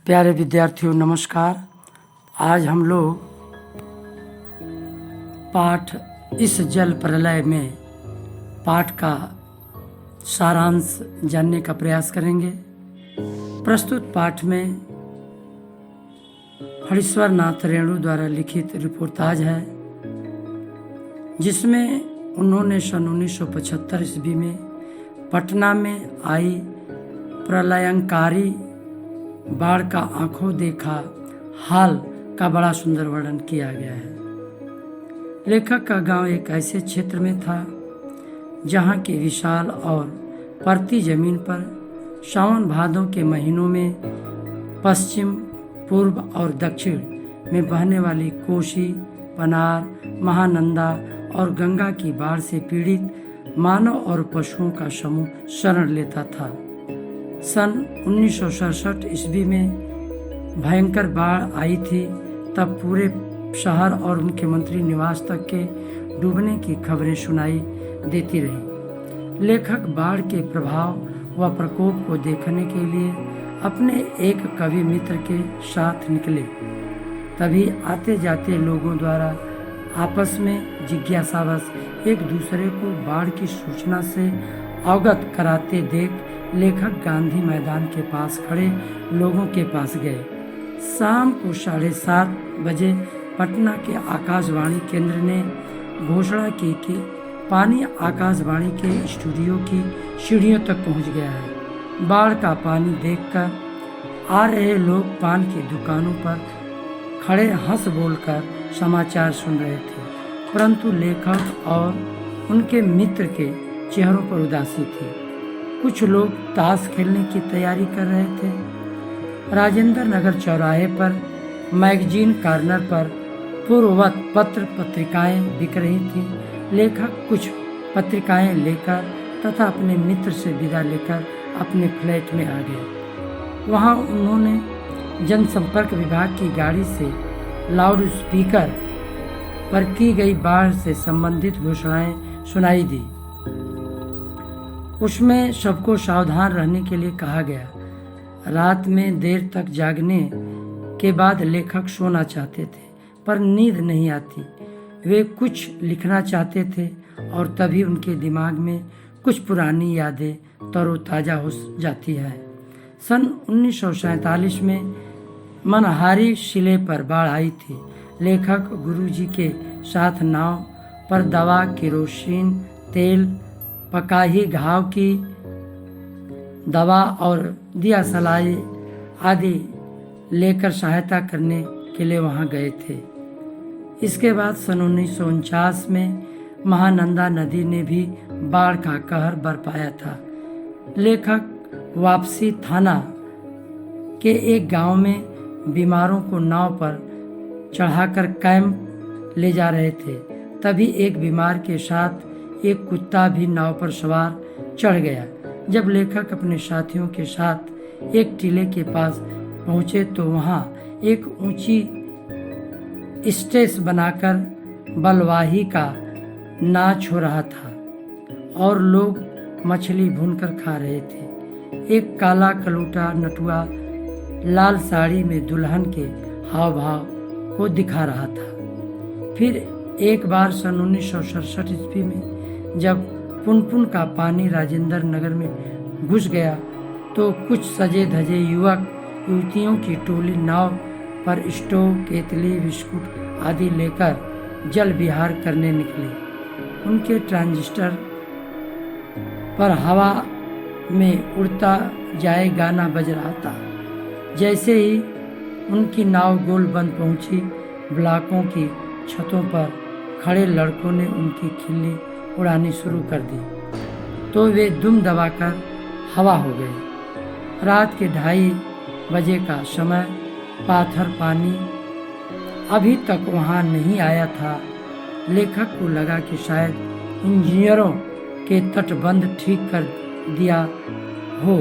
प्यारे विद्यार्थियों नमस्कार। आज हम लोग पाठ इस जल प्रलय में पाठ का सारांश जानने का प्रयास करेंगे। प्रस्तुत पाठ में हरीश्वर नाथ रेणु द्वारा लिखित रिपोर्टाज है, जिसमें उन्होंने सन 1975 ईस्वी में पटना में आई प्रलयंकारी बाढ़ का आंखों देखा हाल का बड़ा सुंदर वर्णन किया गया है। लेखक का गांव एक ऐसे क्षेत्र में था जहां की विशाल और परती जमीन पर सावन भादों के महीनों में पश्चिम, पूर्व और दक्षिण में बहने वाली कोसी, पनार, महानंदा और गंगा की बाढ़ से पीड़ित मानव और पशुओं का समूह शरण लेता था। सन 1967 ईस्वी में भयंकर बाढ़ आई थी। तब पूरे शहर और मुख्यमंत्री निवास तक के डूबने की खबरें सुनाई देती रही। लेखक बाढ़ के प्रभाव व प्रकोप को देखने के लिए अपने एक कवि मित्र के साथ निकले। तभी आते जाते लोगों द्वारा आपस में जिज्ञासावश एक दूसरे को बाढ़ की सूचना से अवगत कराते देख लेखक गांधी मैदान के पास खड़े लोगों के पास गए। शाम को 7:30 बजे पटना के आकाशवाणी केंद्र ने घोषणा की कि पानी आकाशवाणी के स्टूडियो की सीढ़ियों तक पहुंच गया है। बाढ़ का पानी देखकर आ रहे लोग पान की दुकानों पर खड़े हंस बोलकर समाचार सुन रहे थे, परंतु लेखक और उनके मित्र के चेहरों पर उदासी थी। कुछ लोग ताश खेलने की तैयारी कर रहे थे। राजेंद्र नगर चौराहे पर मैगजीन कॉर्नर पर पूर्ववत पत्र पत्रिकाएं बिक रही थी। लेखक कुछ पत्रिकाएं लेकर तथा अपने मित्र से विदा लेकर अपने फ्लैट में आ गए। वहां उन्होंने जनसंपर्क विभाग की गाड़ी से लाउड स्पीकर पर की गई बाढ़ से संबंधित घोषणाएं सुनाई दी। उसमें सबको सावधान रहने के लिए कहा गया। रात में देर तक जागने के बाद लेखक सोना चाहते थे, पर नींद नहीं आती। वे कुछ लिखना चाहते थे और तभी उनके दिमाग में कुछ पुरानी यादें तरोताजा हो जाती है। सन 1947 में मनहारी शिले पर बाढ़ आई थी। लेखक गुरुजी के साथ नाव पर दवा, केरोसिन तेल, पकाही घाव की दवा और दिया सलाई आदि लेकर सहायता करने के लिए वहां गए थे। इसके बाद सन 1949 में महानंदा नदी ने भी बाढ़ का कहर बरपाया था। लेखक वापसी थाना के एक गांव में बीमारों को नाव पर चढ़ाकर कैंप ले जा रहे थे। तभी एक बीमार के साथ एक कुत्ता भी नाव पर सवार चढ़ गया। जब लेखक अपने साथियों के साथ एक टीले के पास पहुंचे तो वहां एक ऊंची स्टेज बनाकर बलवाही का नाच हो रहा था और लोग मछली भूनकर खा रहे थे। एक काला कलूटा नटुआ लाल साड़ी में दुल्हन के हाव भाव को दिखा रहा था। फिर एक बार सन 1967 ईस्वी में जब पुनपुन का पानी राजेंद्र नगर में घुस गया तो कुछ सजे धजे युवक युवतियों की टोली नाव पर स्टोव, केतली, बिस्कुट आदि लेकर जल विहार करने निकले। उनके ट्रांजिस्टर पर हवा में उड़ता जाए गाना बज रहा था। जैसे ही उनकी नाव गोलबंद पहुंची, ब्लॉकों की छतों पर खड़े लड़कों ने उनकी खिल्ली उड़ानी शुरू कर दी तो वे दुम दबाकर हवा हो गए। रात के 2:30 बजे का समय। पाथर पानी अभी तक वहां नहीं आया था। लेखक को लगा कि शायद इंजीनियरों के तटबंध ठीक कर दिया हो।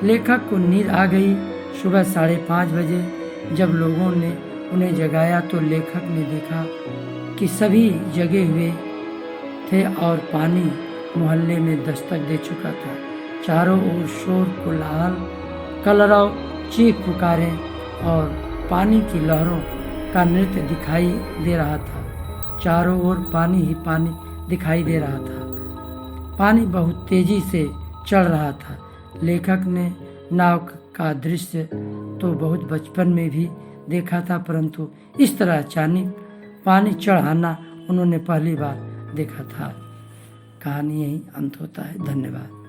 लेखक को नींद आ गई। सुबह 5:30 बजे जब लोगों ने उन्हें जगाया तो लेखक ने देखा कि सभी जगे हुए थे और पानी मोहल्ले में दस्तक दे चुका था। चारों ओर शोर कोलाहल कलरव चीख पुकारें और पानी की लहरों का नृत्य दिखाई दे रहा था। चारों ओर पानी ही पानी दिखाई दे रहा था। पानी बहुत तेजी से चढ़ रहा था। लेखक ने नाव का दृश्य तो बहुत बचपन में भी देखा था, परंतु इस तरह अचानक पानी चढ़ाना उन्होंने पहली बार देखा था। कहानी यहीं अंत होता है। धन्यवाद।